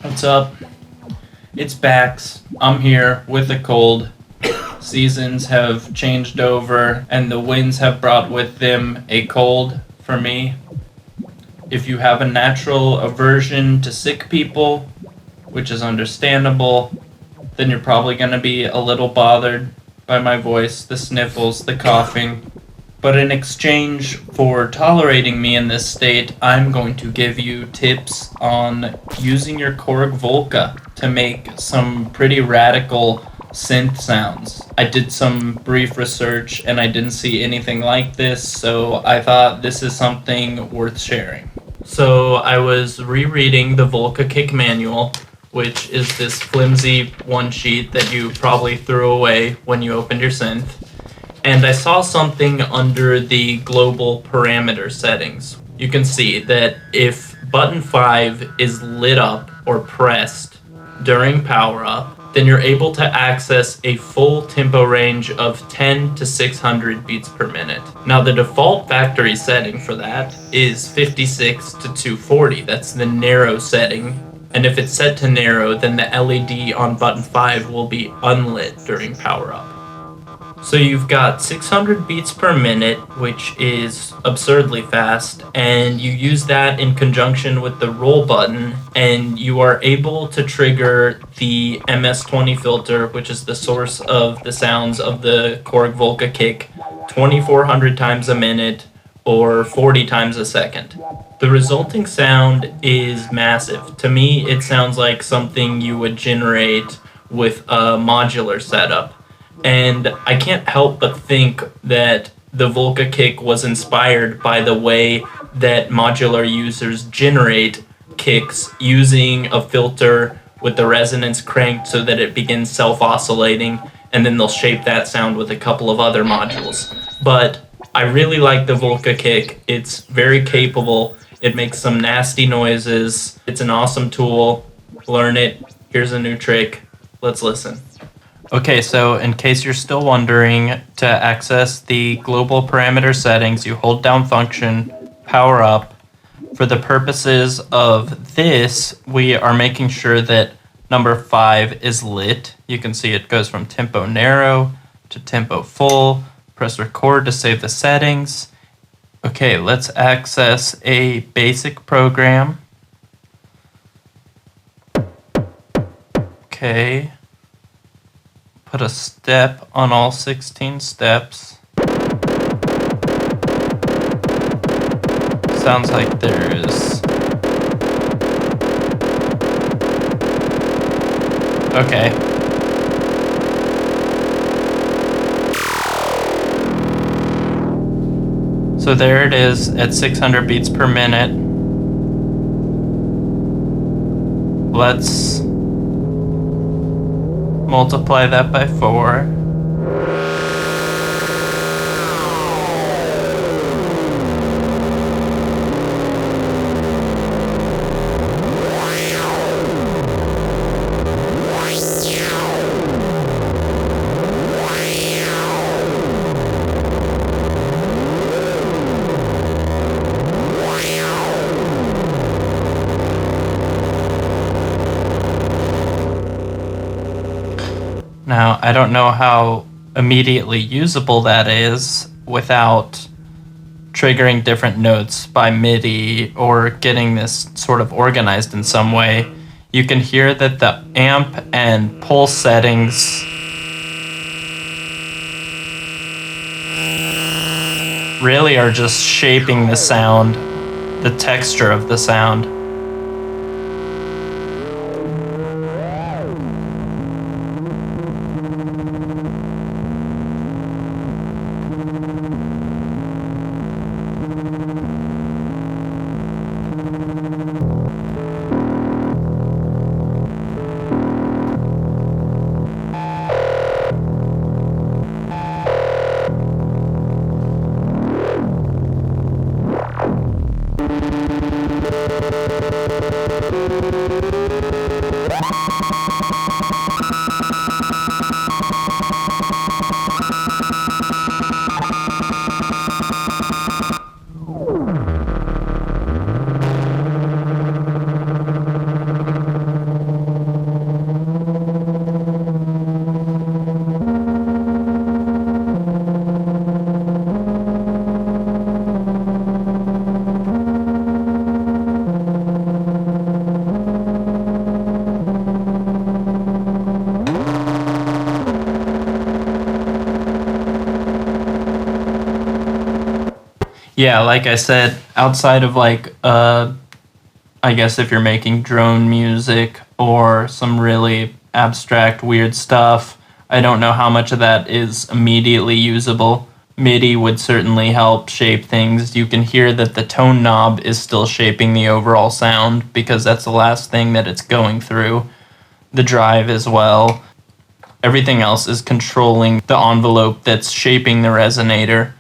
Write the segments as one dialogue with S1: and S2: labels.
S1: What's up? It's Bax. I'm here with a cold. Seasons have changed over, and the winds have brought with them a cold for me. If you have a natural aversion to sick people, which is understandable, then you're probably going to be a little bothered by my voice, the sniffles, the coughing. But in exchange for tolerating me in this state, I'm going to give you tips on using your Korg Volca to make some pretty radical synth sounds. I did some brief research and I didn't see anything like this, so I thought this is something worth sharing. So I was rereading the Volca Kick manual, which is this flimsy one sheet that you probably threw away when you opened your synth. And I saw something under the global parameter settings. You can see that if button 5 is lit up or pressed during power up, then you're able to access a full tempo range of 10 to 600 beats per minute. Now the default factory setting for that is 56 to 240. That's the narrow setting. And if it's set to narrow, then the LED on button 5 will be unlit during power up. So you've got 600 beats per minute, which is absurdly fast, and you use that in conjunction with the roll button, and you are able to trigger the MS-20 filter, which is the source of the sounds of the Korg Volca Kick, 2,400 times a minute or 40 times a second. The resulting sound is massive. To me, it sounds like something you would generate with a modular setup. And I can't help but think that the Volca Kick was inspired by the way that modular users generate kicks using a filter with the resonance cranked so that it begins self-oscillating, and then they'll shape that sound with a couple of other modules. But I really like the Volca Kick. It's very capable. It makes some nasty noises. It's an awesome tool. Learn it. Here's a new trick. Let's listen. Okay, so in case you're still wondering, to access the global parameter settings, you hold down function, power up. For the purposes of this, we are making sure that number 5 is lit. You can see it goes from tempo narrow to tempo full. Press record to save the settings. Okay, let's access a basic program. Okay. Put a step on all 16 steps. Sounds like there is. Okay. So there it is at 600 beats per minute. Let's multiply that by 4. Now, I don't know how immediately usable that is without triggering different notes by MIDI or getting this sort of organized in some way. You can hear that the amp and pulse settings really are just shaping the sound, the texture of the sound. Yeah, like I said, outside of like I guess if you're making drone music or some really abstract weird stuff, I don't know how much of that is immediately usable. MIDI would certainly help shape things. You can hear that the tone knob is still shaping the overall sound because that's the last thing that it's going through. The drive as well. Everything else is controlling the envelope that's shaping the resonator.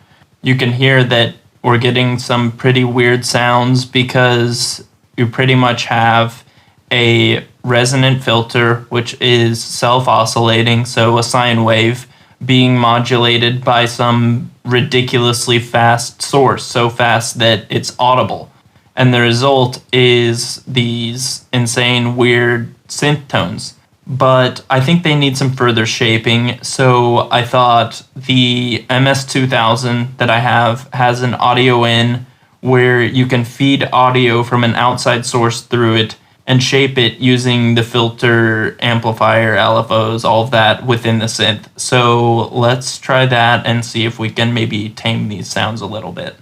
S1: You can hear that we're getting some pretty weird sounds because you pretty much have a resonant filter, which is self-oscillating, so a sine wave being modulated by some ridiculously fast source, so fast that it's audible. And the result is these insane, weird synth tones. But I think they need some further shaping, so I thought the MS-2000 that I have has an audio in where you can feed audio from an outside source through it and shape it using the filter, amplifier, LFOs, all of that within the synth. So let's try that and see if we can maybe tame these sounds a little bit.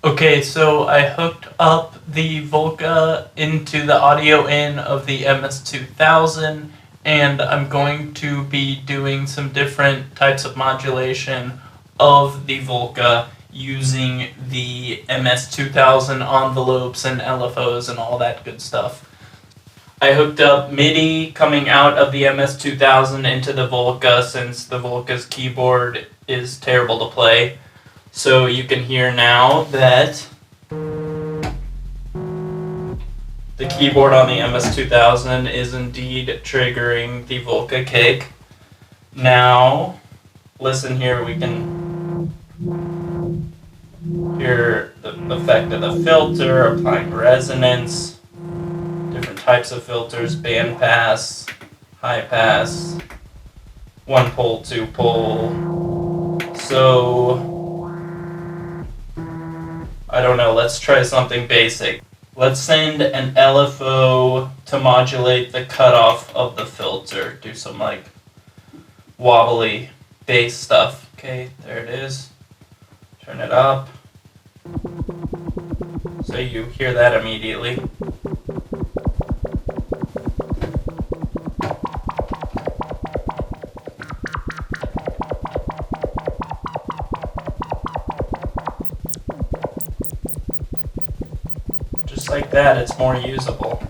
S1: Okay, so I hooked up the Volca into the audio in of the MS-2000, and I'm going to be doing some different types of modulation of the Volca using the MS-2000 envelopes and LFOs and all that good stuff. I hooked up MIDI coming out of the MS-2000 into the Volca since the Volca's keyboard is terrible to play. So you can hear now that the keyboard on the MS-2000 is indeed triggering the Volca Kick. Now, listen here, we can hear the effect of the filter, applying resonance, different types of filters, band pass, high pass, one pole, two pole. So I don't know, let's try something basic. Let's send an LFO to modulate the cutoff of the filter. Do some like wobbly bass stuff. Okay, there it is. Turn it up. So you hear that immediately. Just like that, it's more usable.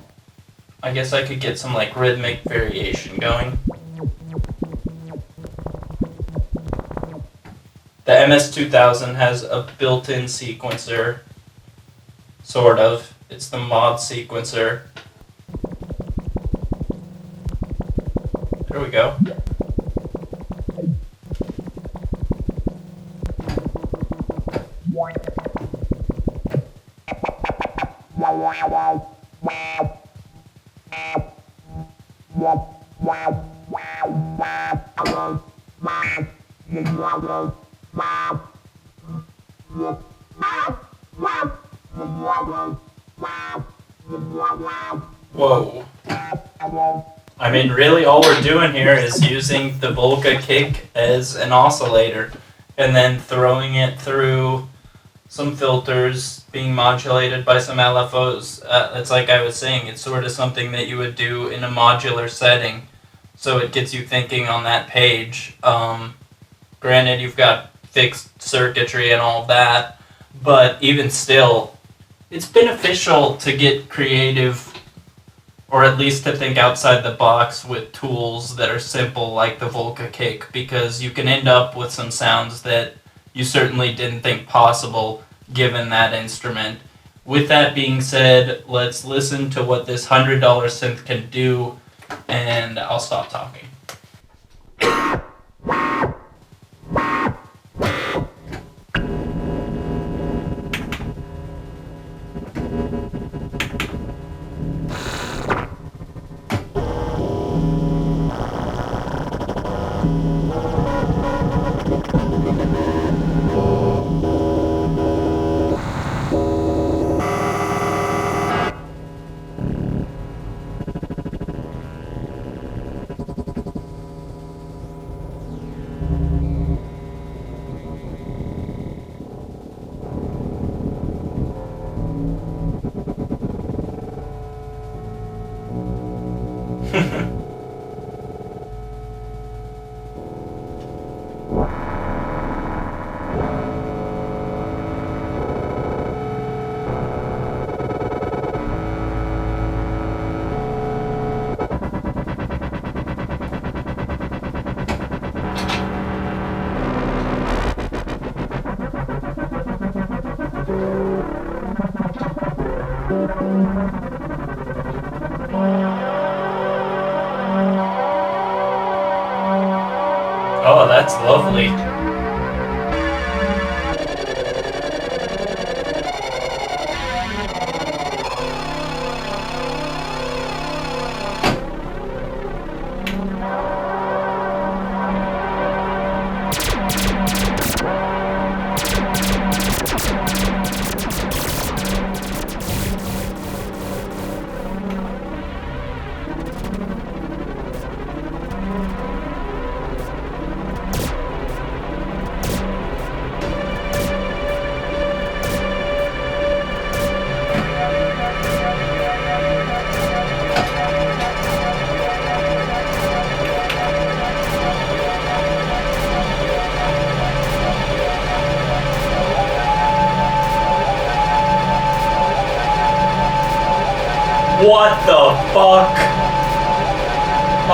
S1: I guess I could get some like rhythmic variation going. The MS-2000 has a built-in sequencer, sort of. It's the mod sequencer. There we go. Whoa. I mean, really all we're doing here is using the Volca Kick as an oscillator and then throwing it through some filters, being modulated by some LFOs. It's like I was saying, it's sort of something that you would do in a modular setting. So it gets you thinking on that page. Granted, you've got fixed circuitry and all of that, but even still, it's beneficial to get creative, or at least to think outside the box with tools that are simple like the Volca Kick, because you can end up with some sounds that you certainly didn't think possible given that instrument. With that being said, let's listen to what this $100 synth can do, and I'll stop talking. Oh, that's lovely. What the fuck?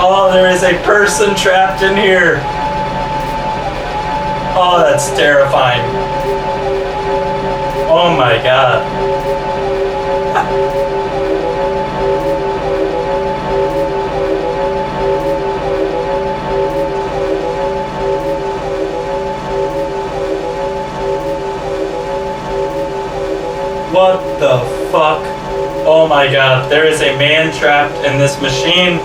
S1: Oh, there is a person trapped in here. Oh, that's terrifying. Oh my god. What the fuck? Oh my god, there is a man trapped in this machine.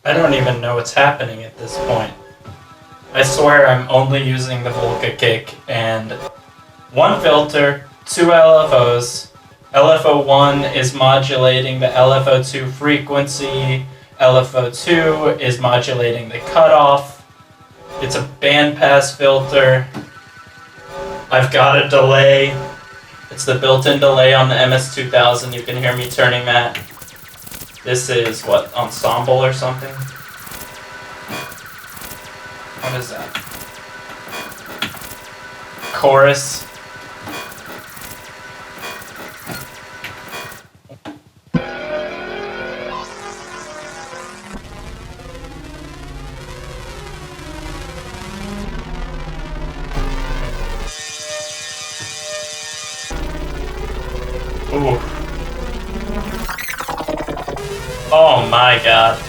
S1: I don't even know what's happening at this point. I swear I'm only using the Volca Kick and one filter, 2 LFOs. LFO1 is modulating the LFO2 frequency. LFO2 is modulating the cutoff. It's a bandpass filter. I've got a delay. It's the built-in delay on the MS-2000. You can hear me turning that. This is, what, ensemble or something? What is that? Chorus. Ooh. Oh my god.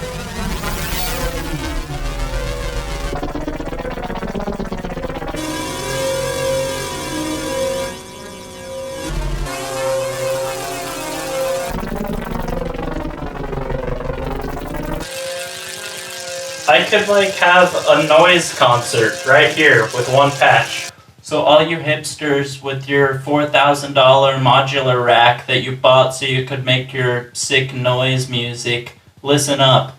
S1: I could like have a noise concert right here with one patch. So all you hipsters with your $4,000 modular rack that you bought so you could make your sick noise music, listen up.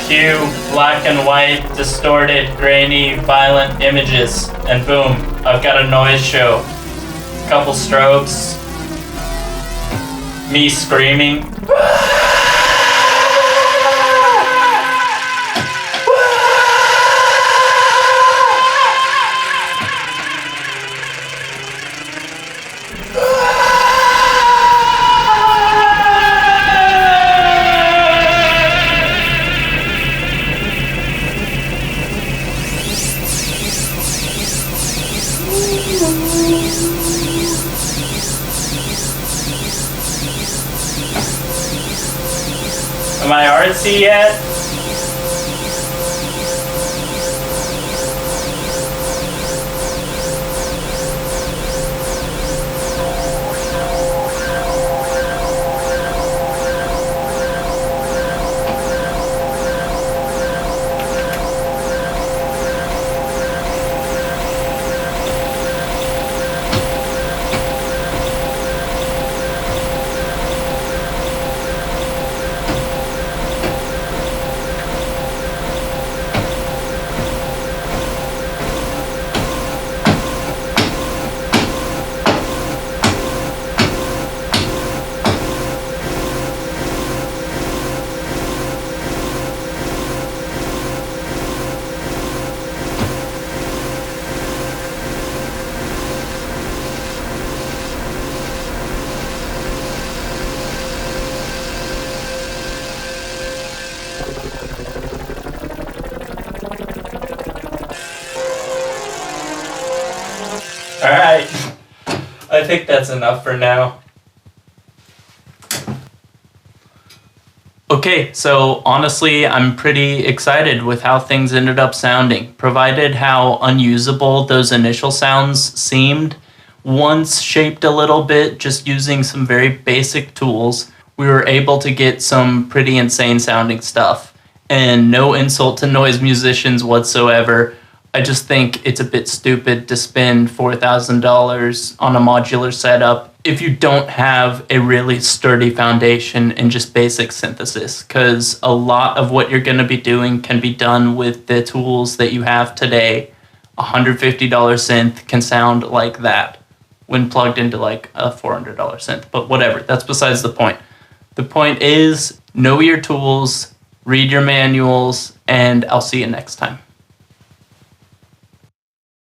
S1: Cue black and white, distorted, grainy, violent images, and boom, I've got a noise show. Couple strobes, me screaming. Am I artsy yet? Alright. I think that's enough for now. Okay, so honestly, I'm pretty excited with how things ended up sounding. Provided how unusable those initial sounds seemed, once shaped a little bit, just using some very basic tools, we were able to get some pretty insane sounding stuff. And no insult to noise musicians whatsoever. I just think it's a bit stupid to spend $4,000 on a modular setup if you don't have a really sturdy foundation and just basic synthesis, because a lot of what you're going to be doing can be done with the tools that you have today. $150 synth can sound like that when plugged into like a $400 synth, but whatever, that's besides the point. The point is, know your tools, read your manuals, and I'll see you next time.